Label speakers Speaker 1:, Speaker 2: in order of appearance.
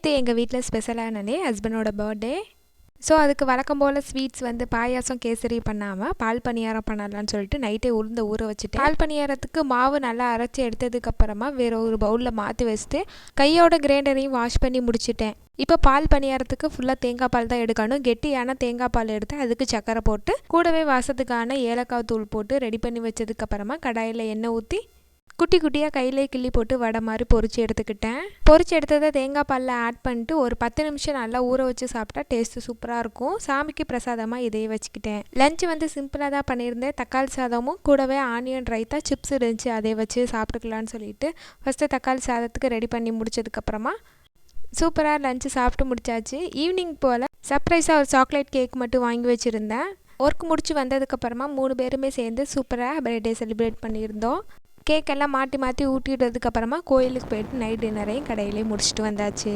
Speaker 1: இது எங்கள் வீட்டில் ஸ்பெஷலானே ஹஸ்பண்டோட பர்த்டே. ஸோ அதுக்கு வழக்கம் போல் ஸ்வீட்ஸ் வந்து பாயாசம் கேசரி பண்ணாமல் பால் பணியாரம் பண்ணலான்னு சொல்லிட்டு நைட்டே உளுந்த ஊற வச்சுட்டு பால் பணியாரத்துக்கு மாவு நல்லா அரைச்சி எடுத்ததுக்கப்புறமா வேறு ஒரு பவுலில் மாற்றி வச்சுட்டு கையோட கிரைண்டரையும் வாஷ் பண்ணி முடிச்சிட்டேன். இப்போ பால் பணியாரத்துக்கு ஃபுல்லாக தேங்காய் பால் தான் எடுக்கணும். கெட்டியான தேங்காய் பால் எடுத்து அதுக்கு சக்கரை போட்டு கூடவே வாசத்துக்கான ஏலக்காய் தூள் போட்டு ரெடி பண்ணி வச்சதுக்கப்புறமா கடாயில் எண்ணெய் ஊற்றி குட்டி குட்டியாக கையிலே கிள்ளி போட்டு வடை மாதிரி பொரிச்சு எடுத்துக்கிட்டேன். பொரிச்சு எடுத்ததை தேங்காய் பாலில் ஆட் பண்ணிட்டு ஒரு 10 நிமிஷம் நல்லா ஊற வச்சு சாப்பிட்டா டேஸ்ட்டு சூப்பராக இருக்கும். சாமிக்கு பிரசாதமாக இதையே வச்சுக்கிட்டேன். லஞ்சு வந்து சிம்பிளாக தான் பண்ணியிருந்தேன். தக்காளி சாதமும் கூடவே ஆனியன் ரைத்தா சிப்ஸ் இருந்துச்சு, அதை வச்சு சாப்பிட்டுக்கலான்னு சொல்லிட்டு ஃபஸ்ட்டு தக்காளி சாதத்துக்கு ரெடி பண்ணி முடிச்சதுக்கப்புறமா சூப்பராக லஞ்சு சாப்பிட்டு முடிச்சாச்சு. ஈவினிங் போல் சர்ப்ரைஸாக ஒரு சாக்லேட் கேக் மட்டும் வாங்கி வச்சுருந்தேன். ஒர்க் முடிச்சு வந்ததுக்கப்புறமா 3 பேருமே சேர்ந்து சூப்பராக பர்த்டே செலிப்ரேட் பண்ணியிருந்தோம். கேக்கெல்லாம் மாற்றி மாற்றி ஊட்டிடுறதுக்கப்புறமா கோயிலுக்கு போயிட்டு நைட் டின்னரையும் கடையிலே முடிச்சுட்டு வந்தாச்சு.